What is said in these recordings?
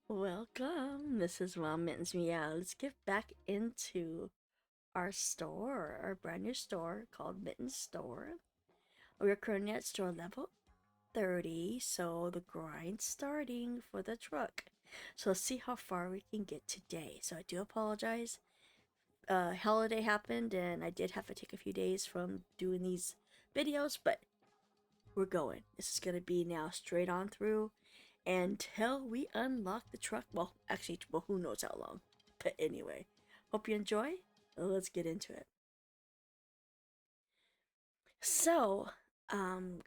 Welcome. This is Mom Mittens Meow. Let's get back into our store, our brand new store called Mittens Store. We're currently at store level 30, so the grind's starting for the truck. So let's see how far we can get today. So I do apologize. Holiday happened and I did have to take a few days from doing these videos, but we're going. This is going to be now straight on through until we unlock the truck. Well, actually, who knows how long. But anyway, hope you enjoy. Let's get into it. So,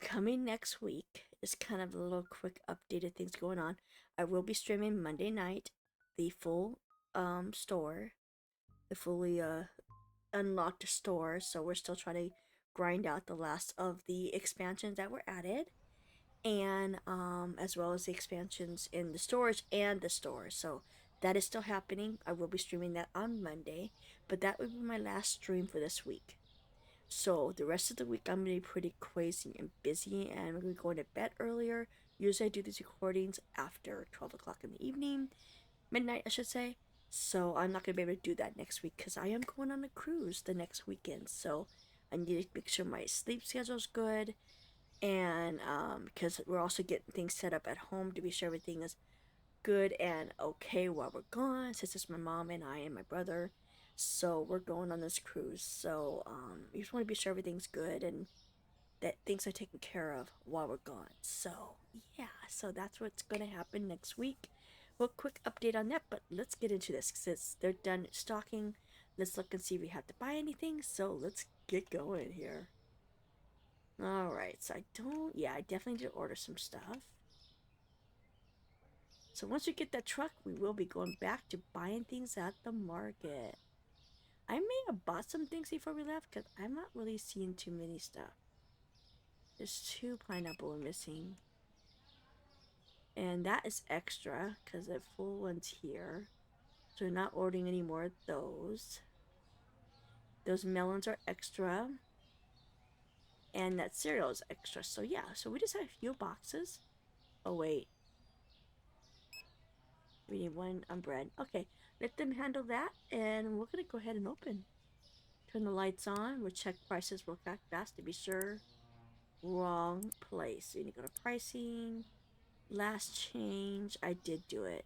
coming next week is kind of a little quick update of things going on. I will be streaming Monday night the full store, the fully unlocked store. So we're still trying to grind out the last of the expansions that were added, and as well as the expansions in the storage and the store. So that is still happening. I will be streaming that on Monday, but that will be my last stream for this week. So the rest of the week I'm gonna be pretty crazy and busy, and I'm gonna be going to bed earlier. Usually I do these recordings after 12 o'clock in the evening, midnight I should say. So I'm not gonna be able to do that next week because I am going on a cruise the next weekend. So I need to make sure my sleep schedule's good, and because we're also getting things set up at home to be sure everything is good and okay while we're gone, since it's my mom and I and my brother. So we're going on this cruise, so we just want to be sure everything's good and that things are taken care of while we're gone. So yeah, so that's what's going to happen next week. Well, quick update on that, but let's get into this since they're done stocking. Let's look and see if we have to buy anything. So let's get going here. Alright, so I definitely need to order some stuff. So once we get that truck, we will be going back to buying things at the market. I may have bought some things before we left because I'm not really seeing too many stuff. There's 2 pineapple we're missing. And that is extra because the full one's here. So we're not ordering any more of those. Those melons are extra. And that cereal is extra. So yeah, so we just have a few boxes. Oh wait, we need one on bread. Okay, let them handle that, and we're gonna go ahead and open. Turn the lights on. We'll check prices real fast to be sure. Wrong place. You need to go to pricing. Last change. I did do it.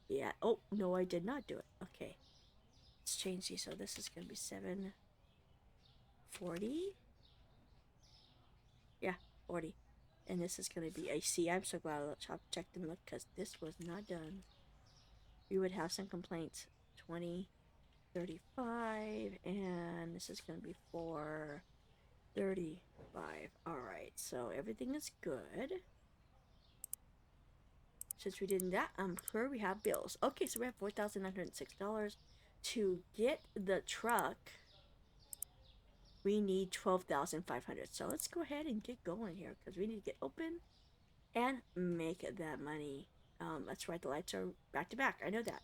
Yeah. Oh no, I did not do it. Okay. Let's change these. So this is gonna be 740. Yeah, 40. And this is gonna be AC. I'm so glad I checked and looked because this was not done. We would have some complaints. 20. 35, and this is going to be 435. All right, so everything is good. Since we did that, I'm sure we have bills. Okay, so we have $4,906 to get the truck. We need 12,500. So let's go ahead and get going here because we need to get open and make that money. That's right, the lights are back to back. I know that.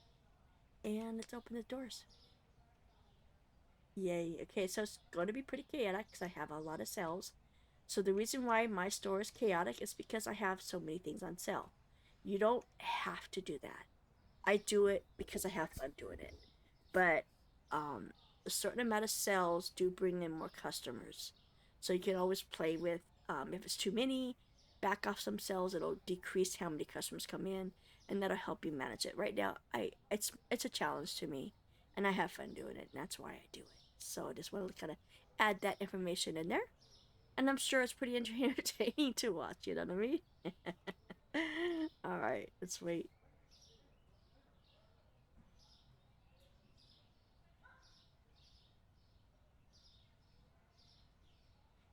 And let's open the doors. Yay. Okay, so it's going to be pretty chaotic because I have a lot of sales. So the reason why my store is chaotic is because I have so many things on sale. You don't have to do that. I do it because I have fun doing it. But a certain amount of sales do bring in more customers. So you can always play with, if it's too many, back off some sales. It'll decrease how many customers come in, and that'll help you manage it. Right now, it's a challenge to me, and I have fun doing it, and that's why I do it. So I just wanted to kind of add that information in there, and I'm sure it's pretty entertaining to watch. You know what I mean? All right, let's wait.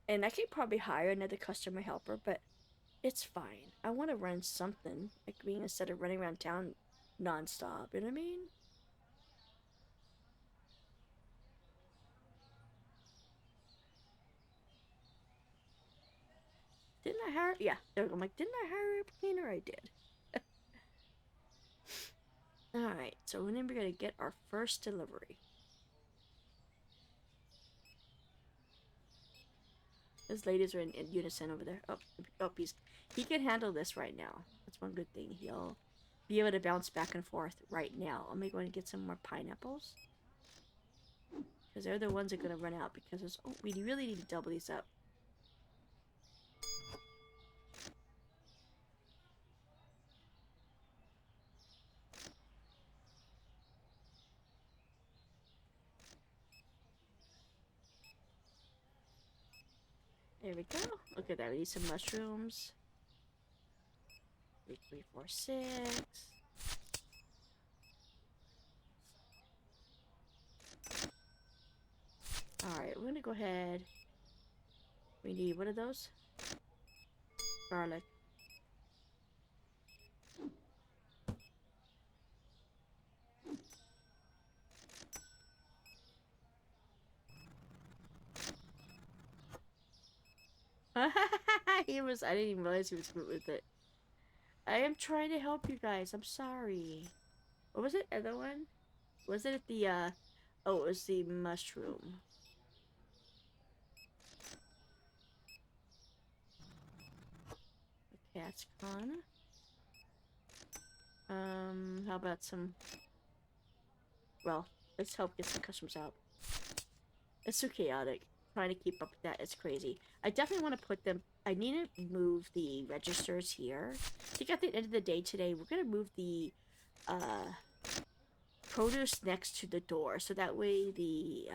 And I could probably hire another customer helper, but it's fine. I want to run something like me instead of running around town nonstop. You know what I mean? Didn't I hire? Yeah, I'm like, didn't I hire a cleaner? I did. All right, so when are we gonna get our first delivery? Those ladies are in unison over there. Oh, he can handle this right now. That's one good thing. He'll be able to bounce back and forth right now. Let me go and get some more pineapples. Because they're the ones that are going to run out. Because there's, oh, we really need to double these up. There we go. Look at that. We need some mushrooms. 3, 3, 4, 6. Alright, we're gonna go ahead. We need, what are those? Garlic. I didn't even realize he was good with it. I am trying to help you guys. I'm sorry. What was it? Other one? Was it at the, oh, it was the mushroom. The cat's gone. How about some... Well, let's help get some customers out. It's so chaotic. Trying to keep up with that is crazy. I definitely want to put them... I need to move the registers here. I think at the end of the day today, we're going to move the produce next to the door. So that way the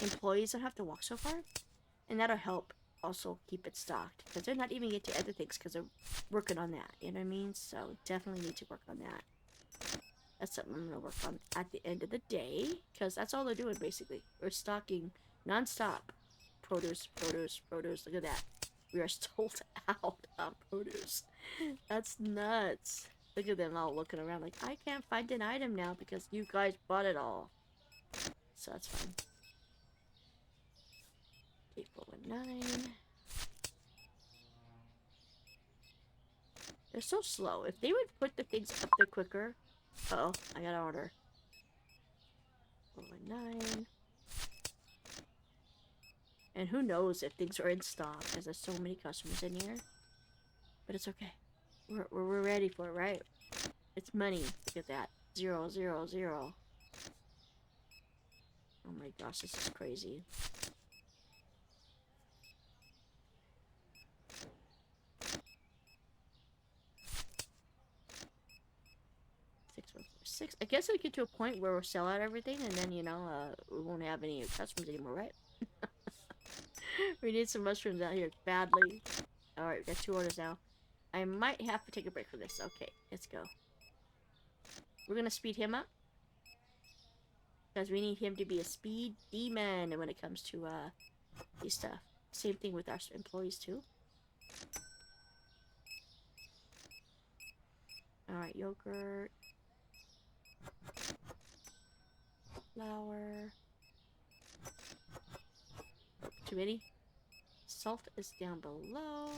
employees don't have to walk so far. And that'll help also keep it stocked. Because they're not even getting to other things because they're working on that. You know what I mean? So definitely need to work on that. That's something I'm going to work on at the end of the day. Because that's all they're doing basically. We're stocking non-stop. Produce, produce, produce. Look at that. We are sold out on produce. That's nuts. Look at them all looking around like, I can't find an item now because you guys bought it all. So that's fine. 8419. They're so slow. If they would put the things up there quicker. Uh oh, I got an order. 419. And who knows if things are in stock because there's so many customers in here. But it's okay. We're ready for it, right? It's money. Look at that. 0, 0, 0. Oh my gosh, this is crazy. Six. I guess we get to a point where we'll sell out everything, and then, you know, we won't have any customers anymore, right? We need some mushrooms out here badly. Alright, we got 2 orders now. I might have to take a break for this. Okay, let's go. We're gonna speed him up. Because we need him to be a speed demon when it comes to, these stuff. Same thing with our employees, too. Alright, yogurt. Flour. Oh, too many. Salt is down below.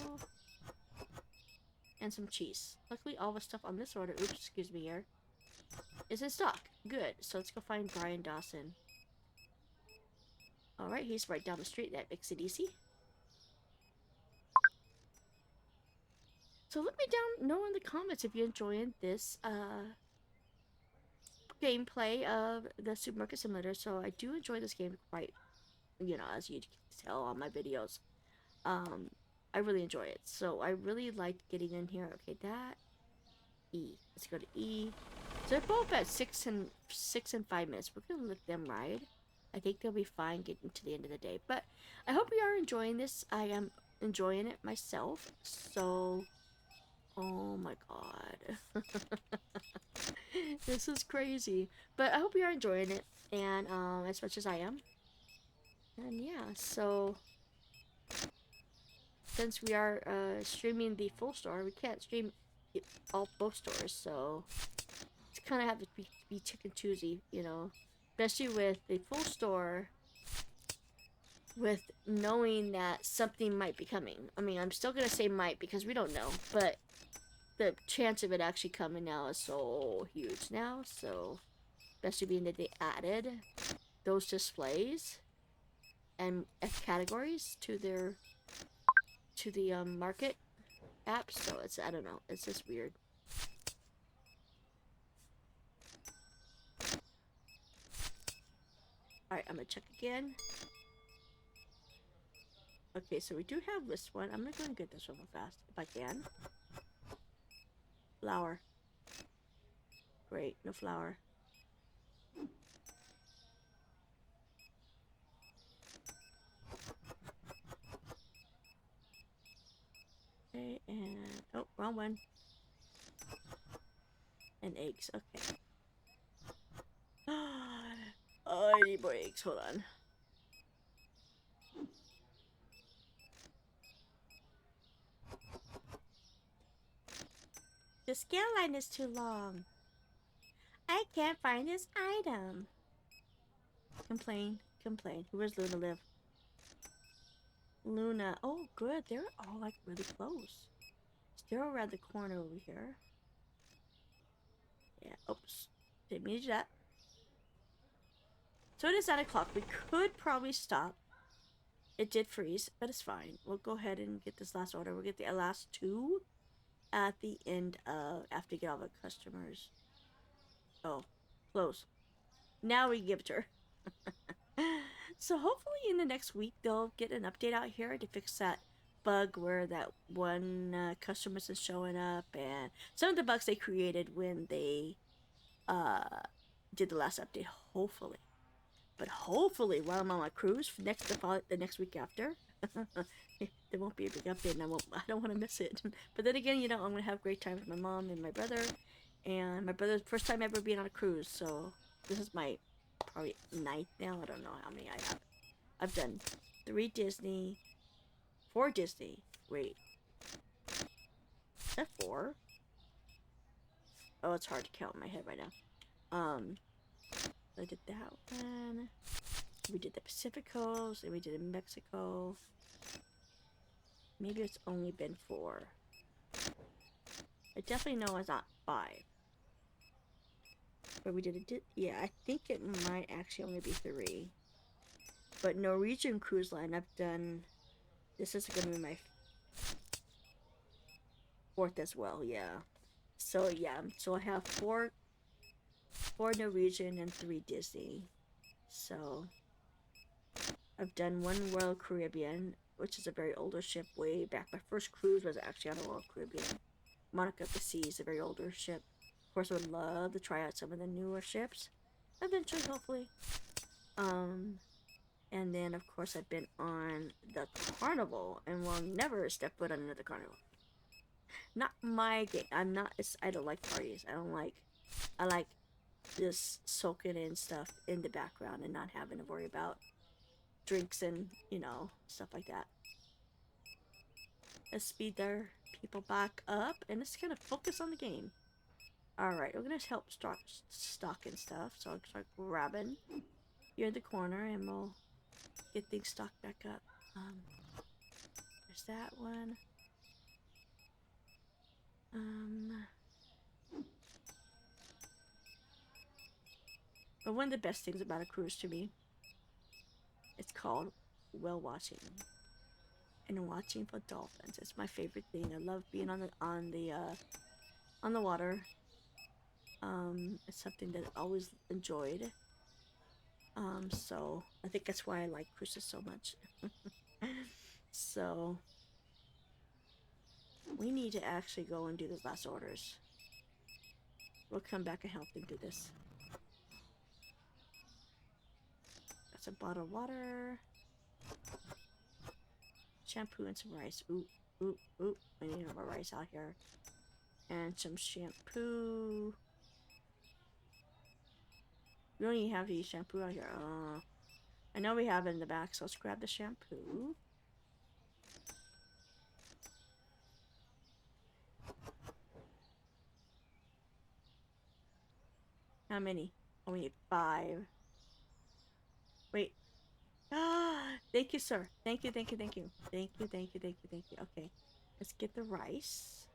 And some cheese. Luckily, all the stuff on this order, oops, excuse me here, is in stock. Good. So let's go find Brian Dawson. Alright, he's right down the street. That makes it easy. So let me know in the comments if you're enjoying this gameplay of the Supermarket Simulator. So I do enjoy this game quite, you know, as you can tell on my videos. I really enjoy it. So I really like getting in here. Okay, that E. Let's go to E. So they're both at 6 and 5 minutes. We're gonna let them ride. I think they'll be fine getting to the end of the day. But I hope you are enjoying this. I am enjoying it myself. So, oh my god, this is crazy. But I hope you are enjoying it, and as much as I am. And yeah, so since we are streaming the full store, we can't stream both stores, so it's kind of have to be chicken choosy, you know, especially with the full store, with knowing that something might be coming. I mean, I'm still gonna say might because we don't know, but the chance of it actually coming now is so huge now. So especially being that they added those displays and categories to their market app, so it's, I don't know, it's just weird. Alright, I'm gonna check again. Okay, so we do have this one. I'm gonna go and get this one real fast, if I can. Flour. Great, no flour. Okay, and... oh, wrong one. And eggs, okay. Oh, I need more eggs, hold on. The scale line is too long. I can't find this item. Complain, complain. Where's Luna live? Luna. Oh, good. They're all like really close. They're around the corner over here. Yeah. Oops. Didn't mean to do that. So it is 9 o'clock. We could probably stop. It did freeze, but it's fine. We'll go ahead and get this last order. We'll get the last two at the end of after we get all the customers. Oh, close. Now we give it to her. So hopefully in the next week they'll get an update out here to fix that bug where that one customer isn't showing up, and some of the bugs they created when they did the last update. Hopefully, but hopefully while I'm on my cruise for the next week after, there won't be a big update, and I don't want to miss it. But then again, you know, I'm gonna have a great time with my mom and my brother, and my brother's first time ever being on a cruise, so this is my probably 9th now. I don't know how many I have. I've done 3 Disney, 4 Disney. Wait, is that 4? Oh, it's hard to count in my head right now. I did that one. We did the Pacific Coast, and we did in Mexico. Maybe it's only been 4. I definitely know it's not 5. But we did it. Yeah, I think it might actually only be 3. But Norwegian Cruise Line, I've done. This is gonna be my 4th as well. Yeah. So yeah, so I have 4 Norwegian and 3 Disney. So I've done 1 Royal Caribbean, which is a very older ship. Way back, my first cruise was actually on a Royal Caribbean. Monica of the Sea is a very older ship. Of course, I would love to try out some of the newer ships eventually, hopefully. And then of course I've been on the Carnival and will never step foot on another Carnival. Not my game. I don't like parties. I like just soaking in stuff in the background and not having to worry about drinks and, you know, stuff like that. Let's speed their people back up and let's kind of focus on the game. Alright, we're gonna help stock and stuff. So I'll start grabbing here in the corner and we'll get things stocked back up. There's that one. But one of the best things about a cruise to me, it's called whale watching and watching for dolphins. It's my favorite thing. I love being on the water. It's something that I always enjoyed. So I think that's why I like cruises so much. So we need to actually go and do those last orders. We'll come back and help them do this. That's a bottle of water. Shampoo and some rice. Ooh, ooh, ooh. We need more rice out here. And some shampoo. We don't even have to use shampoo out here. I know we have it in the back, so let's grab the shampoo. How many? Oh, we need 5. Wait. Ah, thank you, sir. Thank you, thank you, thank you. Thank you, thank you, thank you, thank you. Okay, let's get the rice.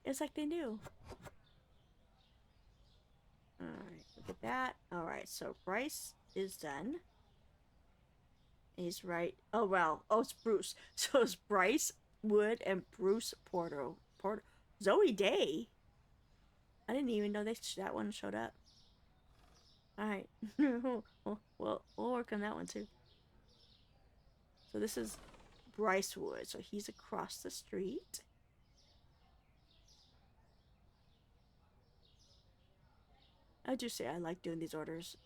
It's like they knew. Alright, look at that. Alright, so rice is done. He's right. Oh, wow. Oh, it's Bruce. So it's Bryce Wood and Bruce Porter. Zoe Day. I didn't even know that one showed up. Alright. We'll work on that one too. So this is Brycewood. So he's across the street. I do say I like doing these orders.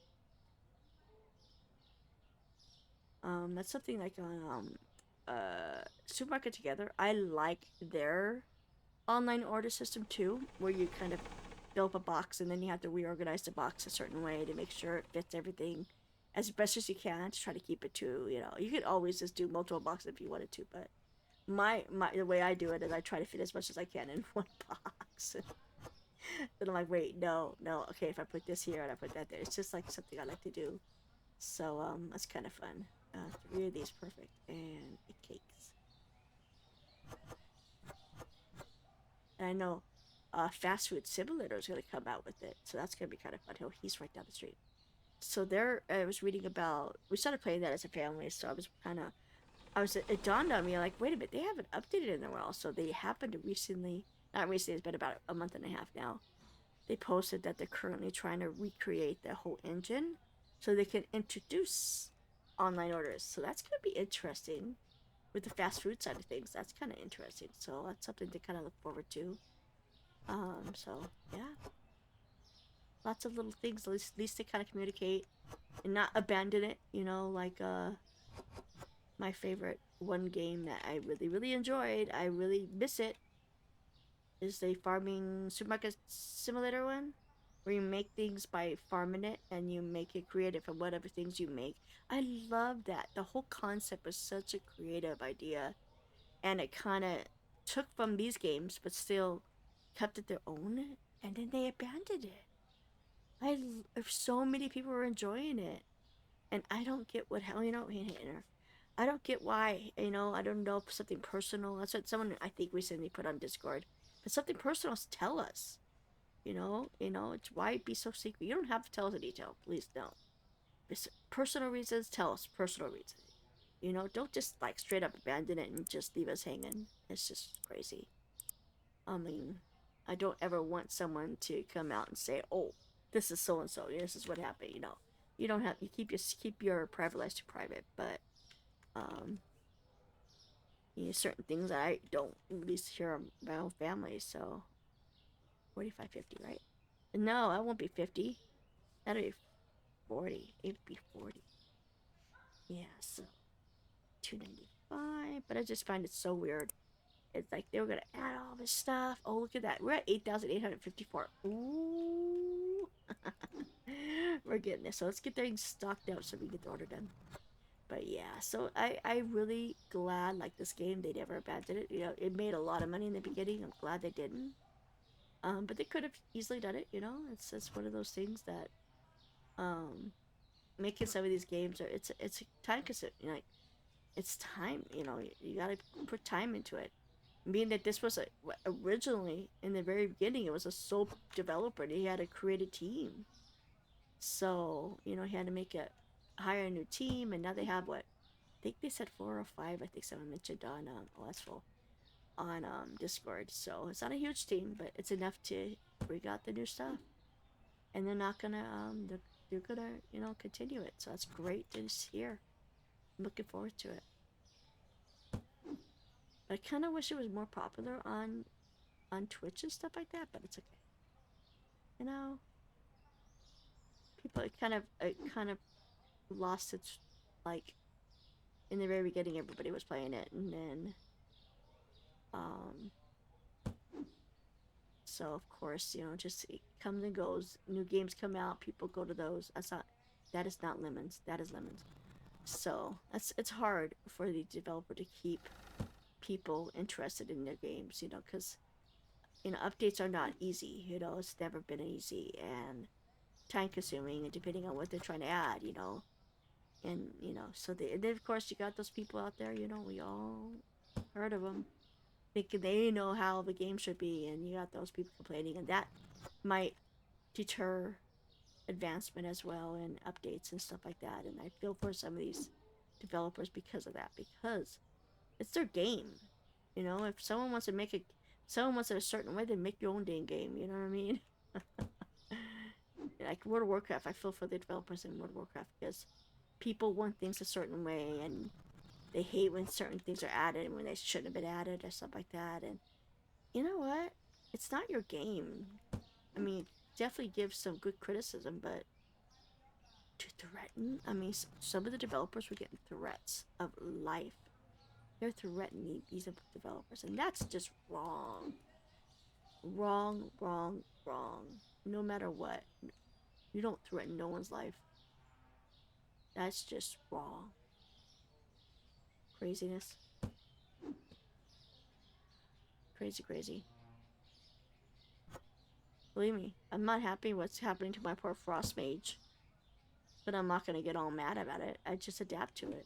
That's something like Supermarket Together. I like their online order system too, where you kind of fill up a box and then you have to reorganize the box a certain way to make sure it fits everything as best as you can to try to keep it to, you could always just do multiple boxes if you wanted to, but my the way I do it is I try to fit as much as I can in one box. Then I'm like, wait, no, okay, if I put this here and I put that there, it's just like something I like to do. So that's kind of fun. 3 of these perfect and cakes. And I know Fast Food Simulator is going to come out with it, so that's going to be kind of fun. Oh, he's right down the street. So there, I was reading about. We started playing that as a family, so it dawned on me like, wait a minute, they haven't updated in a while. So they happened to recently, not recently, it's been about a month and a half now. They posted that they're currently trying to recreate the whole engine, so they can introduce online orders. So that's going to be interesting with the fast food side of things. That's kind of interesting. So that's something to kind of look forward to. So yeah, lots of little things. At least to kind of communicate and not abandon it. Like my favorite one game that I really really enjoyed. I really miss it. Is the farming supermarket simulator one, where you make things by farming it and you make it creative from whatever things you make. I love that. The whole concept was such a creative idea, and it kind of took from these games but still kept it their own, and then they abandoned it. So many people were enjoying it, and I don't get what hell I don't get why. I don't know if something personal. That's what someone I think recently put on Discord. But something personal, tell us. It's why be so secret. You don't have to tell us in detail. Please don't. If personal reasons, tell us personal reasons. Don't just like straight up abandon it and just leave us hanging. It's just crazy. I mean, I don't ever want someone to come out and say, "Oh, this is so and so. This is what happened." You don't have you keep your private life to private, but um, certain things I don't release here on my own family. So 45.50, right? No, I won't be 50. That'll be 40. It'd be 40. Yeah, so 295. But I just find it so weird. It's like they were gonna add all this stuff. Oh, look at that. We're at 8,854. Ooh. We're getting this. So let's get things stocked up so we can get the order done. But yeah, so I really glad like this game they never abandoned it. It made a lot of money in the beginning. I'm glad they didn't. But they could have easily done it. It's one of those things that um making some of these games are it's time consuming. Like it's time. You gotta put time into it. Being that this was originally in the very beginning, it was a sole developer. And he had to create a team, so he had to hire a new team, and now they have what I think they said 4 or 5. I think someone mentioned on that's full on Discord. So it's not a huge team, but it's enough to bring out the new stuff, and they're not gonna they're gonna continue it. So that's great to hear. I'm looking forward to it. But I kind of wish it was more popular on Twitch and stuff like that, but it's okay. You know, people it kind of lost its like in the very beginning everybody was playing it, and then um so of course just it comes and goes. New games come out, people go to those. That is not lemons. That is lemons. So it's hard for the developer to keep people interested in their games, because updates are not easy. It's never been easy and time consuming, and depending on what they're trying to add, and and then of course you got those people out there, we all heard of them, thinking they know how the game should be, and you got those people complaining, and that might deter advancement as well and updates and stuff like that. And I feel for some of these developers because of that, because it's their game. If someone wants it a certain way, then make your own dang game. You know what I mean? Like World of Warcraft, I feel for the developers in World of Warcraft because people want things a certain way and they hate when certain things are added and when they shouldn't have been added or stuff like that. And you know what? It's not your game. I mean, definitely give some good criticism, but to threaten, I mean, some of the developers were getting threats of life. They're threatening these developers, and that's just wrong. Wrong, wrong, wrong. No matter what, you don't threaten no one's life. That's just wrong. Craziness. Crazy, crazy. Believe me, I'm not happy what's happening to my poor Frost Mage. But I'm not gonna get all mad about it. I just adapt to it.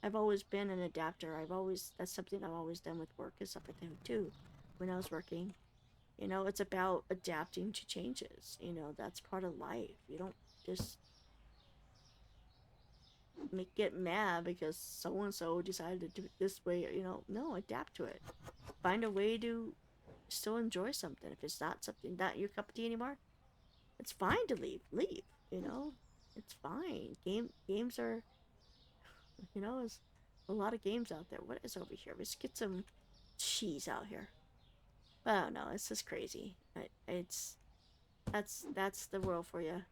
I've always been an adapter. That's something I've always done with work and stuff like that too. When I was working, you know, it's about adapting to changes. You know, that's part of life. You don't just get mad because so and so decided to do it this way. You know, no, adapt to it. Find a way to still enjoy something. If it's not something not your cup of tea anymore, it's fine to leave. Leave. You know, it's fine. Games are, you know, there's a lot of games out there. What is over here? Let's get some cheese out here. I don't know. It's just crazy. It's that's the world for you.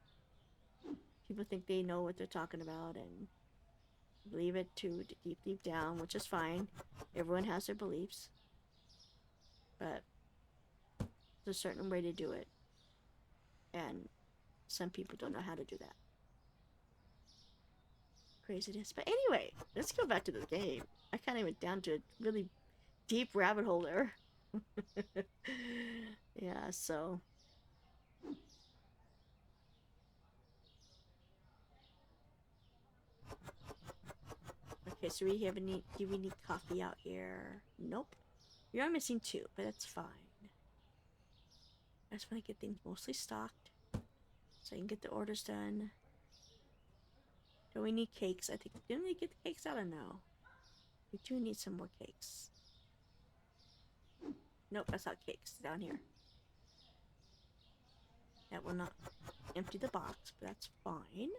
People think they know what they're talking about and believe it too deep down, which is fine. Everyone has their beliefs, but there's a certain way to do it, and some people don't know how to do that. Craziness. But anyway, let's go back to the game. I kind of went down to a really deep rabbit hole there. Yeah, so okay, so we have any do we need coffee out here? Nope. We are missing two, but that's fine. I just want to get things mostly stocked so I can get the orders done. Do we need cakes? I think didn't we get the cakes out or no? We do need some more cakes. Nope, that's not cakes. Down here. That will not empty the box, but that's fine.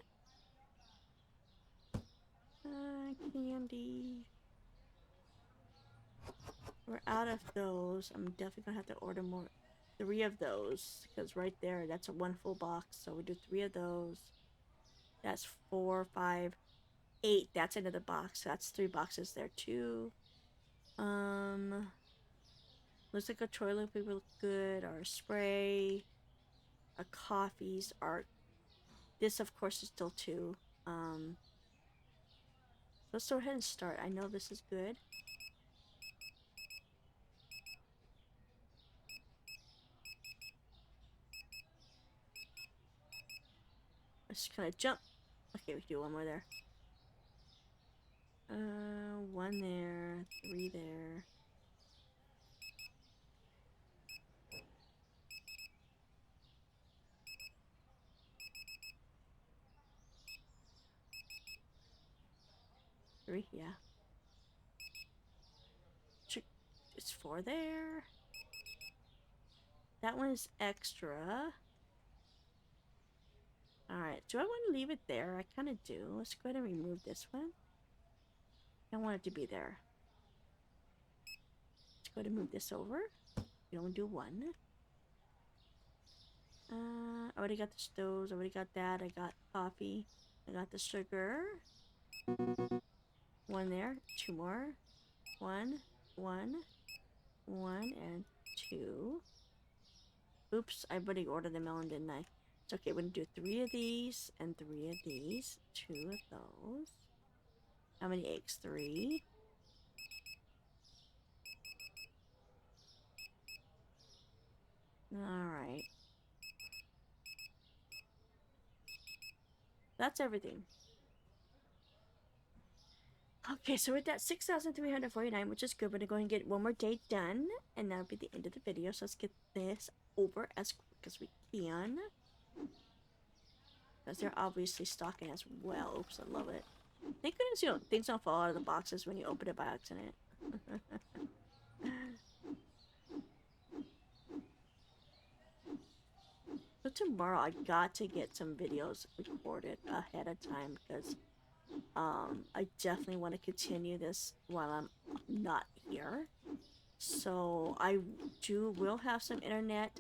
Candy. We're out of those. I'm definitely gonna have to order more. 3 of those, because right there, that's a 1 full box. So we do 3 of those. That's 4, 5, 8. That's another box. So that's 3 boxes there too. Looks like a toilet paper look good. Our spray, our coffees, our. This of course is still 2. Let's go ahead and start. I know this is good. Let's kind of jump. Okay, we can do 1 more there. 1 there, 3 there. Three, yeah. It's 4 there. That one is extra. Alright, do I want to leave it there? I kind of do. Let's go ahead and remove this one. I want it to be there. Let's go ahead and move this over. We don't do 1. I already got the stoves. I already got that. I got coffee. I got the sugar. 1 there. 2 more. 1, 1, 1, and 2. Oops, I already ordered the melon, didn't I? It's okay, we're gonna do 3 of these and 3 of these. 2 of those. How many eggs? 3. Alright. That's everything. Okay, so with that 6,349, which is good, we're gonna go ahead and get 1 more day done, and that'll be the end of the video. So let's get this over as quick as we can. Because they're obviously stocking as well. Oops, I love it. Thank goodness things don't fall out of the boxes when you open it by accident. tomorrow I got to get some videos recorded ahead of time because I definitely want to continue this while I'm not here. So I will have some internet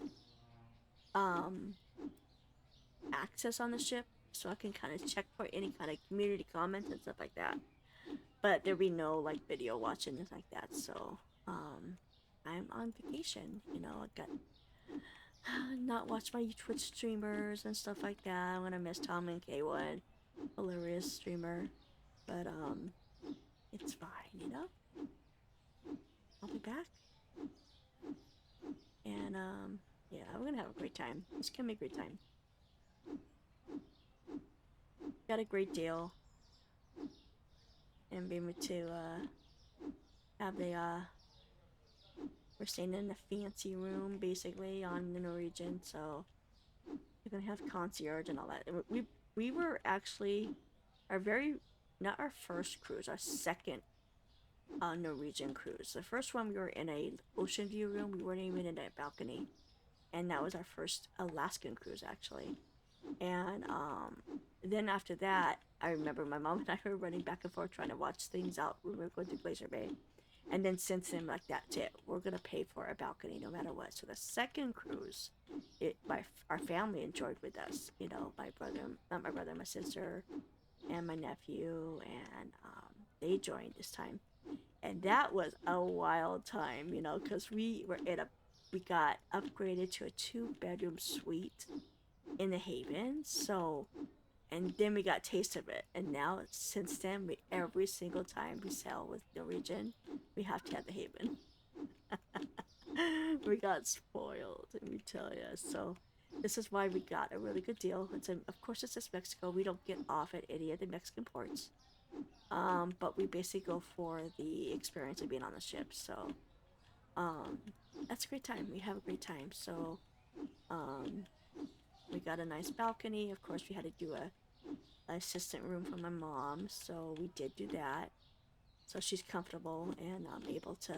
um access on the ship so I can kind of check for any kind of community comments and stuff like that. But there'll be no like video watching and like that. So I'm on vacation. You know, I got not watch my Twitch streamers and stuff like that. I'm gonna miss Tom and K1, hilarious streamer. But it's fine. You know, I'll be back. And yeah, we're gonna have a great time. It's gonna be a great time. Got a great deal and be able to have the we're staying in a fancy room basically on the Norwegian, so we're gonna have concierge and all that. We were actually our very not our first cruise, our second Norwegian cruise. The first one we were in a ocean view room. We weren't even in a balcony, and that was our first Alaskan cruise actually. And then after that, I remember my mom and I were running back and forth trying to watch things out when we were going to Glacier Bay. And then since then, like that's it. We're gonna pay for a balcony no matter what. So the second cruise, our family enjoyed with us. You know, my brother, not my brother, my sister, and my nephew, and they joined this time, and that was a wild time. You know, because we got upgraded to a 2-bedroom suite in the Haven. So and then we got taste of it, and now since then every single time we sail with Norwegian we have to have the Haven. We got spoiled, let me tell you. So this is why we got a really good deal. Of course it's just Mexico. We don't get off at any of the Mexican ports, but we basically go for the experience of being on the ship. So um, that's a great time. We have a great time. So um, we got a nice balcony. Of course we had to do a assistant room for my mom, so we did do that. So she's comfortable and able to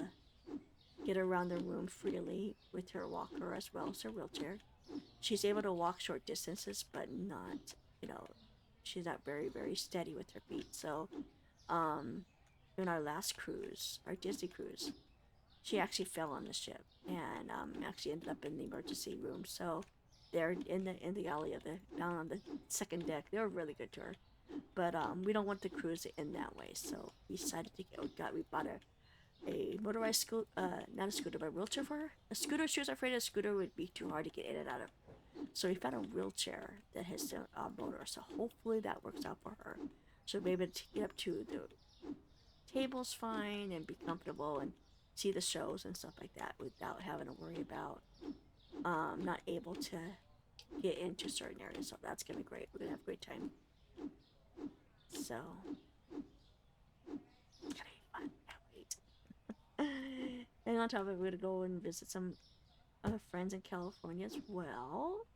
get around the room freely with her walker as well as her wheelchair. She's able to walk short distances, but not, you know, she's not very steady with her feet. So, um, in our last cruise, our Disney cruise, she actually fell on the ship and actually ended up in the emergency room. So they're in the alley of the down on the second deck. They were really good to her, but we don't want the cruise to end that way. So we decided to we bought a motorized scooter, not a scooter, but a wheelchair for her. A scooter. She was afraid a scooter would be too hard to get in and out of. So we found a wheelchair that has a motor. So hopefully that works out for her. She'll be able to get up to the tables fine and be comfortable and see the shows and stuff like that without having to worry about not able to get into certain areas. So that's gonna be great. We're gonna have a great time. So it's gonna be fun. Can't wait. And on top of it, we're gonna go and visit some friends in California as well.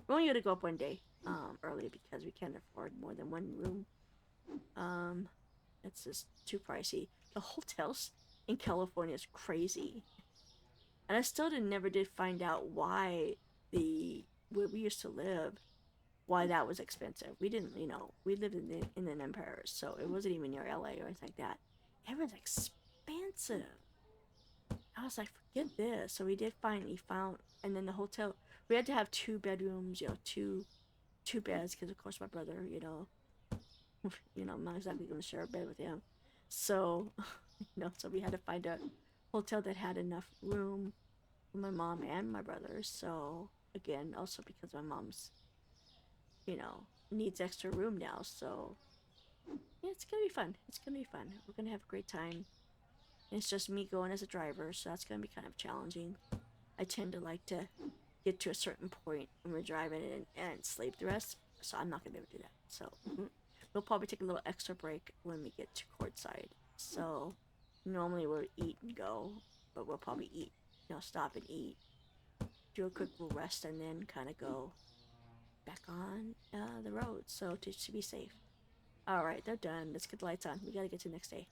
We're only gonna go up one day early because we can't afford more than one room. It's just too pricey. The hotels in California is crazy, and I still never did find out why where we used to live, why that was expensive. We didn't, you know, we lived in the Empire, so it wasn't even near LA or anything like that. It was expensive. I was like, forget this. So we found, and then the hotel, we had to have 2 bedrooms, you know, two beds, because of course my brother, I'm not exactly going to share a bed with him. So, so we had to find a hotel that had enough room for my mom and my brother. So, again, also because my mom's, needs extra room now. So, yeah, it's going to be fun. It's going to be fun. We're going to have a great time. And it's just me going as a driver, so that's going to be kind of challenging. I tend to like to get to a certain point when we're driving and sleep the rest, so I'm not going to be able to do that. So, we'll probably take a little extra break when we get to courtside. So normally we'll eat and go, but we'll probably eat, stop and eat, do a quick little rest, and then kind of go back on the road. So to be safe. All right, they're done. Let's get the lights on. We gotta get to the next day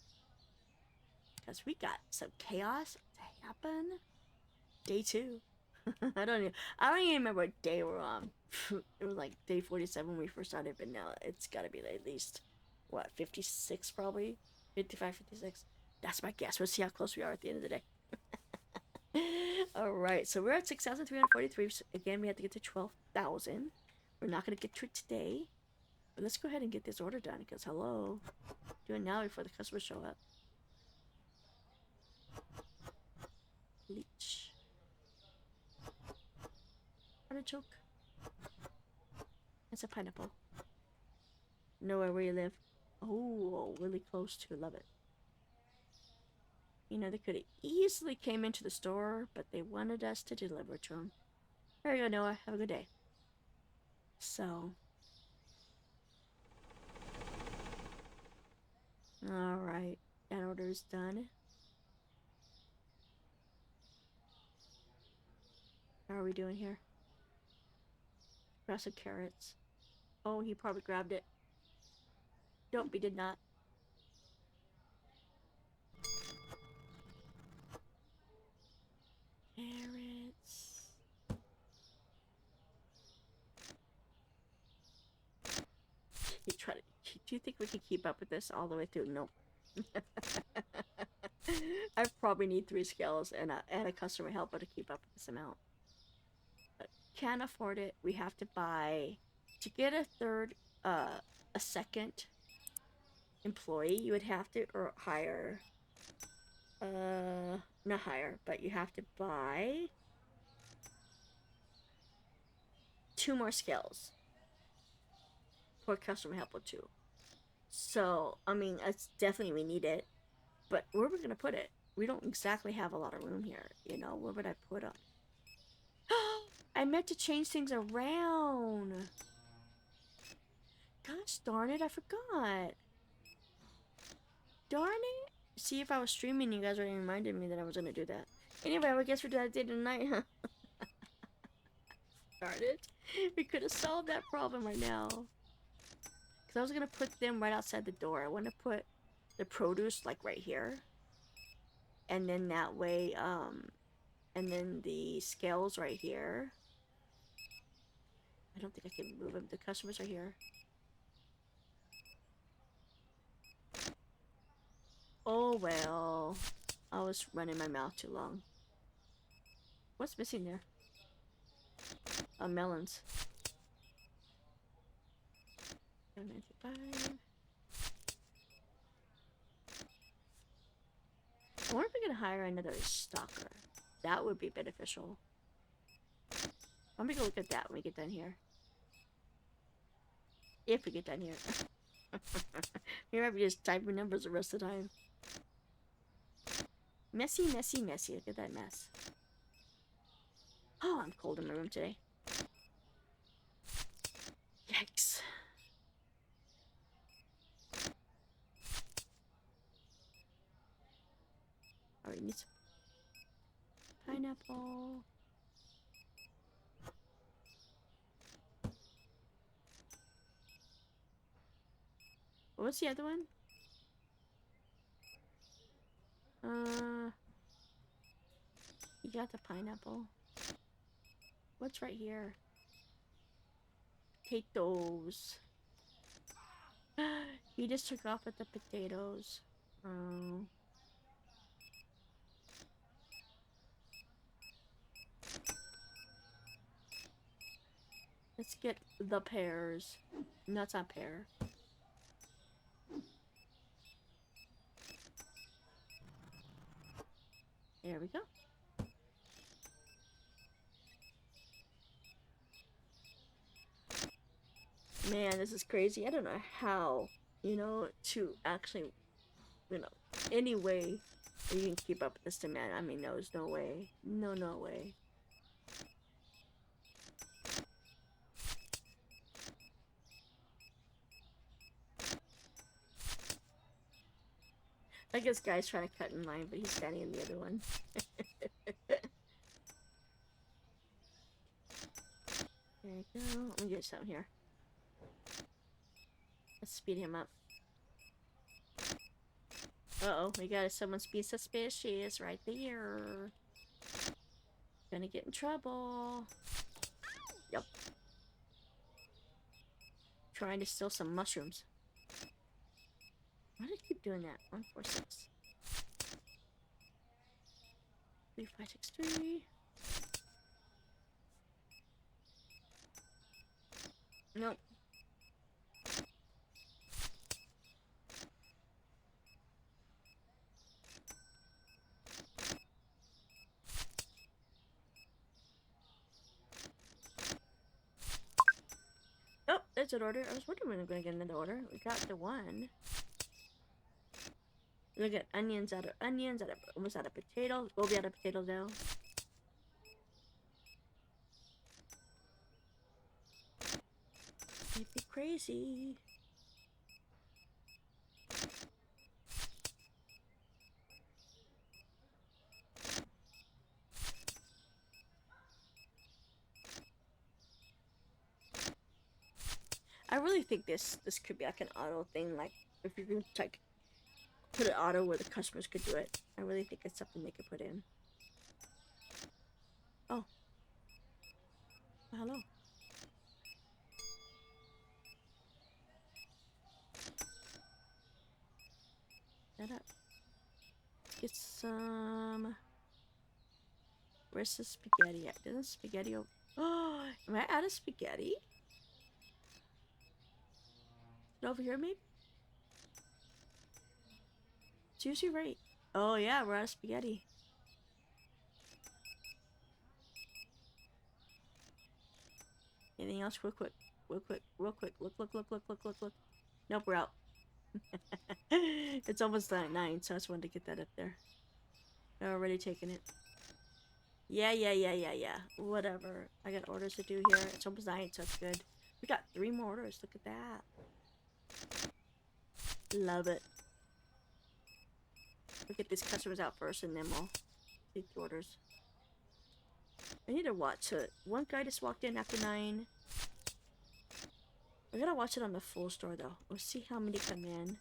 because we got some chaos to happen. Day 2. I don't even remember what day we're on. It was like day 47 when we first started, but now it's gotta be like at least, what, 56 probably? 55, 56. That's my guess. We'll see how close we are at the end of the day. Alright, so we're at 6,343. So again, we have to get to 12,000. We're not gonna get to it today. But let's go ahead and get this order done, because hello. Do it now before the customers show up. Leech. Artichoke. It's a pineapple. Nowhere where you live. Oh, really close to. Love it. You know, they could have easily came into the store, but they wanted us to deliver to them. There you go, Noah. Have a good day. So. Alright. That order is done. How are we doing here? Grab some carrots. Oh, he probably grabbed it. Nope, he did not. Carrots. You try to. Do you think we can keep up with this all the way through? Nope. I probably need 3 scales and a customer helper to keep up with this amount. But can't afford it. We have to buy to get a second employee. You would have to hire. Not hire, but you have to buy 2 more scales for customer helper 2. So, I mean, it's definitely we need it. But where are we gonna put it? We don't exactly have a lot of room here, you know? Where would I put them? I meant to change things around. Gosh darn it, I forgot. Darn it. See, if I was streaming, you guys already reminded me that I was gonna do that. Anyway, I guess we're doing that day tonight, huh? Darn it. We could have solved that problem right now. Because I was gonna put them right outside the door. I want to put the produce, like, right here. And then that way, and then the scales right here. I don't think I can move them. The customers are here. Oh, well. I was running my mouth too long. What's missing there? Melons. 795. I wonder if we can hire another stalker. That would be beneficial. I'm gonna go look at that when we get done here. If we get done here. We might be just typing numbers the rest of the time. Messy, messy, messy. Look at that mess. Oh, I'm cold in my room today. Yikes. Alright, need some pineapple. What was the other one? You got the pineapple. What's right here? Potatoes. He just took off with the potatoes. Oh. Let's get the pears. No, it's not pear. There we go. Man, this is crazy. I don't know how, you know, to actually, you know, any way you can keep up with this demand. I mean, there's no way. No, no way. I guess guy's trying to cut in line, but he's standing in the other one. There you go. Let me get something here. Let's speed him up. Uh-oh, we got someone's being suspicious right there. gonna get in trouble. Yep. Trying to steal some mushrooms. Why do I keep doing that? 1, 4, 6. 3, 5, 6, 3. Nope. Oh, there's an order. I was wondering when I'm gonna get another order. We got the one. Look at onions out of almost out of potatoes. We'll be out of potatoes now. It'd be crazy. I really think this could be like an auto thing. Like if you can like put an auto where the customers could do it. I really think it's something they could put in. Oh. Hello. Shut up. Let's get some. Where's the spaghetti at? Isn't spaghetti over? Oh, am I out of spaghetti? Is it over here, maybe? It's usually right. Oh yeah, we're out of spaghetti. Anything else? Real quick. Real quick. Real quick. Look, look, look, look, look, look, look. Nope, we're out. It's almost 9, so I just wanted to get that up there. They're already taking it. Yeah. Whatever. I got orders to do here. It's almost 9, so it's good. We got 3 more orders. Look at that. Love it. We'll get these customers out first, and then we'll take the orders. I need to watch it. One guy just walked in after 9. I gotta watch it on the full store, though. We'll see how many come in.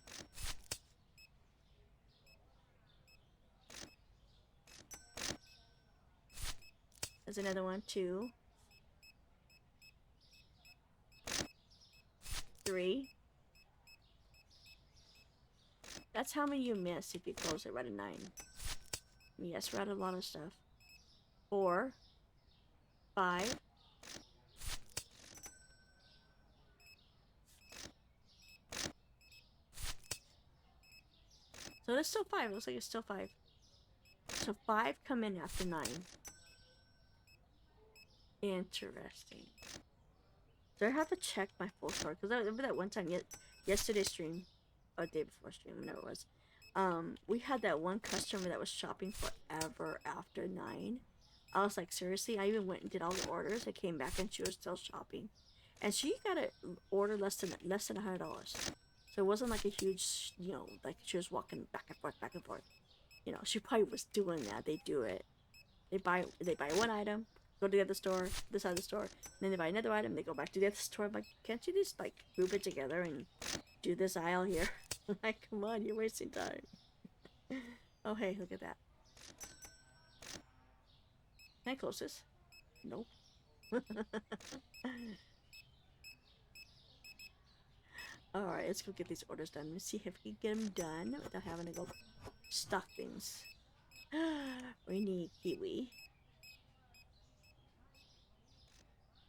There's another one, 2. 3. That's how many you miss if you close it right at 9. Yes, we're out of a lot of stuff. 4. 5. So there's still 5. It looks like it's still 5. So 5 come in after 9. Interesting. So I have to check my full store because I remember that one time yesterday's stream, or day before stream, whenever it was. We had that one customer that was shopping forever after 9. I was like, seriously? I even went and did all the orders. I came back and she was still shopping, and she got an order less than $100. So it wasn't like a huge, like she was walking back and forth, back and forth. She probably was doing that. They do it. They buy one item, go to the other store, this side of the store, and then they buy another item, they go back to the other store. I'm like, can't you just like group it together and do this aisle here? Like, come on, you're wasting time. Oh hey, look at that. Can I close this? Nope. Alright, let's go get these orders done. Let's see if we can get them done without having to go stock things. We need kiwi.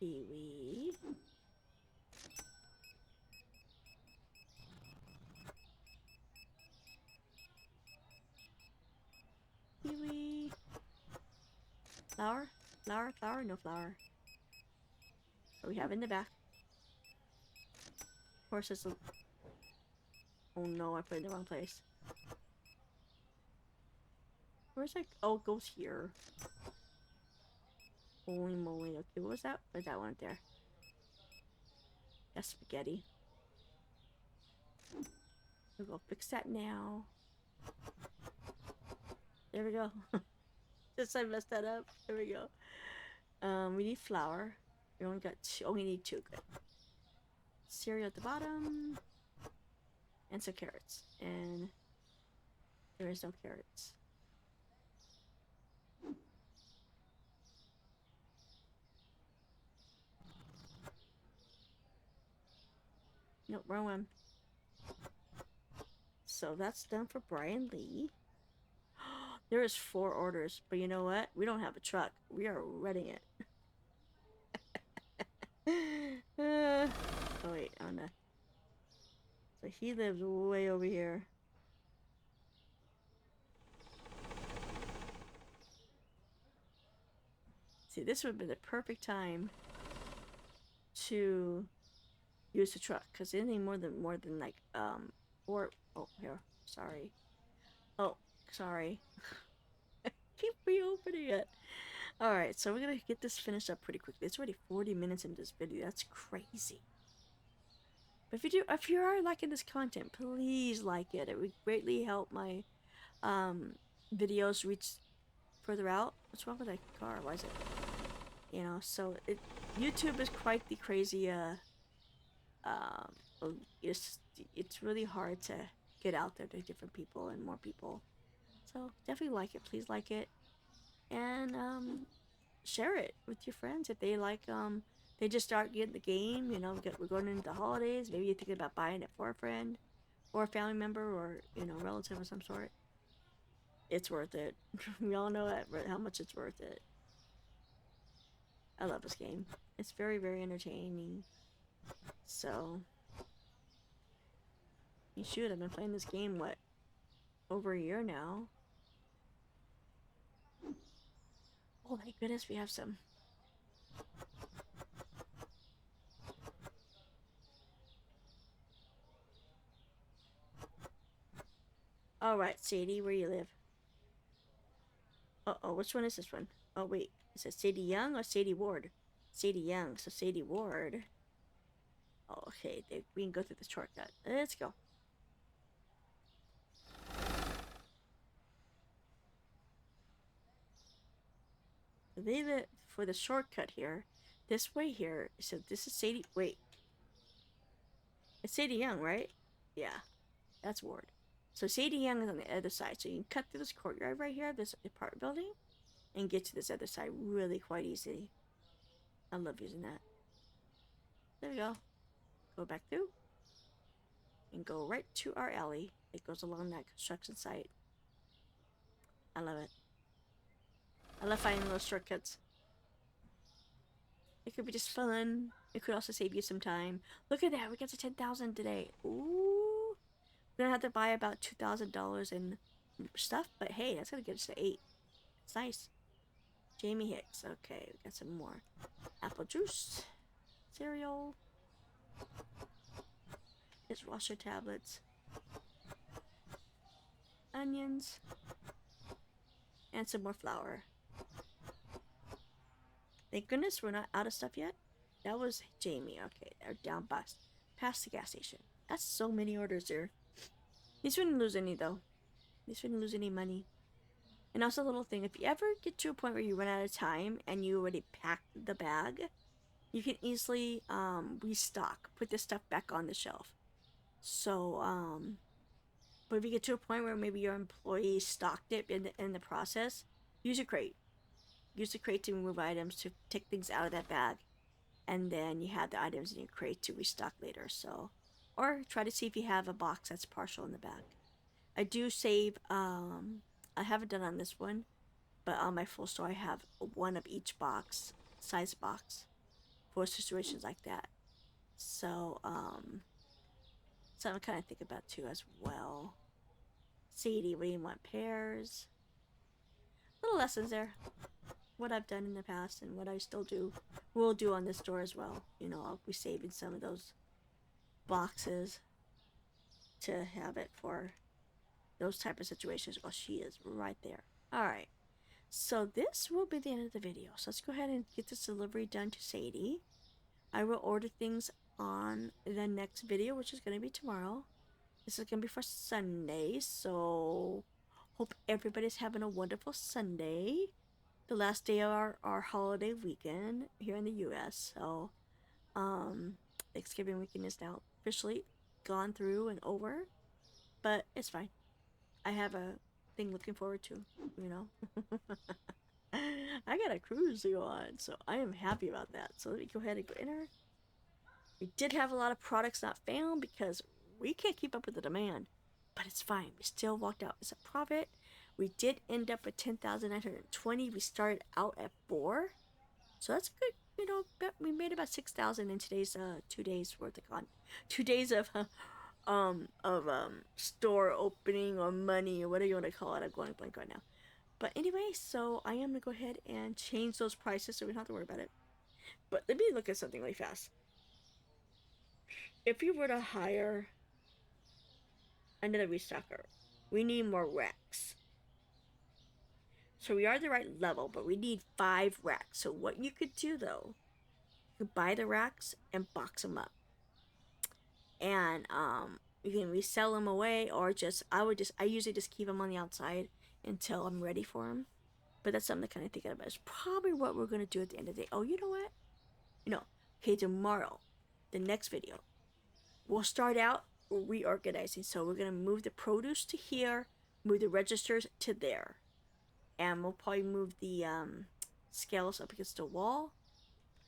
Kiwi. Kiwi. Flour? Flour? Flour? No flour. What we have in the back? Of course, it's a... Oh no, I put it in the wrong place. Where's that? Oh, it goes here. Holy moly. Okay, what was that? Where's that one up there? That's spaghetti. We'll go fix that now. There we go. Just I messed that up. There we go. We need flour. We only got 2. Oh, we need 2. Good. Cereal at the bottom. And some carrots. And there is no carrots. Nope, wrong one. So that's done for Brian Lee. There is 4 orders, but you know what? We don't have a truck. We are renting it. Oh wait, oh no. So he lives way over here. See, this would be the perfect time to use the truck, because anything more than like 4. Oh, here, sorry. Oh, sorry. Keep reopening it. All right, so we're gonna get this finished up pretty quickly. It's already 40 minutes into this video. That's crazy. But if you are liking this content, please like it. It would greatly help my videos reach further out. What's wrong with that car? Why is it? You know, so YouTube is quite the crazy. It's really hard to get out there to different people and more people. So definitely like it. Please like it, and share it with your friends if they like. They just start getting the game. You know, we're going into the holidays. Maybe you're thinking about buying it for a friend, or a family member, or relative of some sort. It's worth it. We all know how much it's worth it. I love this game. It's very, very entertaining. So, you should. I've been playing this game, what, over a year now? Oh my goodness, we have some. Alright, Sadie, where you live? Uh-oh, which one is this one? Oh, wait. Is it Sadie Young or Sadie Ward? Sadie Young, so Sadie Ward. Oh, okay, we can go through the shortcut. Let's go. For the shortcut here, this way here, so this is Sadie, wait. It's Sadie Young, right? Yeah, that's Ward. So Sadie Young is on the other side, so you can cut through this courtyard right here, this apartment building, and get to this other side really quite easily. I love using that. There we go. Go back through, and go right to our alley. It goes along that construction site. I love it. I love finding those shortcuts. It could be just fun. It could also save you some time. Look at that. We got to 10,000 today. Ooh. We're going to have to buy about $2,000 in stuff. But hey, that's going to get us to 8. It's nice. Jamie Hicks. Okay, we got some more. Apple juice. Cereal. Dishwasher tablets. Onions. And some more flour. Thank goodness we're not out of stuff yet. That was Jamie. Okay, they're down past the gas station. That's so many orders there. These wouldn't lose any though. These wouldn't lose any money. And also a little thing, if you ever get to a point where you run out of time and you already packed the bag, you can easily restock, put this stuff back on the shelf. So but if you get to a point where maybe your employee stocked it in the process, use a crate. Use the crate to remove items, to take things out of that bag, and then you have the items in your crate to restock later. So, or try to see if you have a box that's partial in the bag. I do save. I haven't done on this one, but on my full store I have one of each size box, for situations like that. So, something to kind of think about too as well. Sadie, what do you want? Pears. Little lessons there. What I've done in the past and what I still will do on this store as well. I'll be saving some of those boxes to have it for those type of situations. Oh, she is right there. Alright, so this will be the end of the video. So let's go ahead and get this delivery done to Sadie. I will order things on the next video, which is going to be tomorrow. This is going to be for Sunday, so hope everybody's having a wonderful Sunday. The last day of our holiday weekend here in the U.S. So, Thanksgiving weekend is now officially gone through and over, but it's fine. I have a thing looking forward to, you know. I got a cruise to go on, so I am happy about that. So let me go ahead and go enter. We did have a lot of products not found because we can't keep up with the demand, but it's fine. We still walked out as a profit. We did end up at 10,920. We started out at 4, so that's good. You know, we made about 6,000 in today's 2 days worth of 2 days of store opening or money or whatever you want to call it. I'm going blank right now. But anyway, so I am gonna go ahead and change those prices so we don't have to worry about it. But let me look at something really fast. If you were to hire another restocker, we need more racks. So we are at the right level, but we need 5 racks. So what you could do though, you could buy the racks and box them up, and you can resell them away, or I usually just keep them on the outside until I'm ready for them. But that's something to kind of think about. It's probably what we're gonna do at the end of the day. Oh, you know what? Okay, tomorrow, the next video, we'll start out reorganizing. So we're gonna move the produce to here, move the registers to there, and we'll probably move the scales up against the wall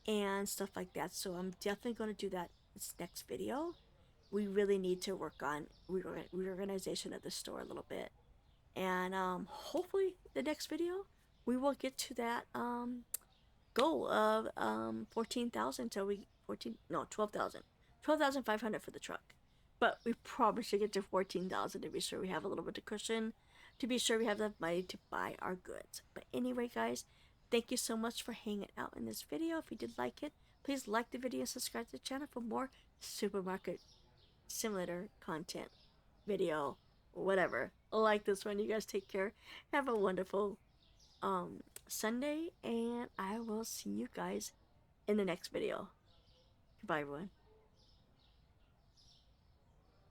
and stuff like that. So I'm definitely gonna do that this next video. We really need to work on reorganization of the store a little bit, and hopefully the next video we will get to that goal of 14,000 till we 14 no 12,000 12,500 for the truck. But we probably should get to 14,000 to be sure we have a little bit of cushion, to be sure we have enough money to buy our goods. But anyway, guys, thank you so much for hanging out in this video. If you did like it, please like the video and subscribe to the channel for more supermarket simulator content, video, whatever like this one. You guys take care. Have a wonderful Sunday, and I will see you guys in the next video. Goodbye, everyone.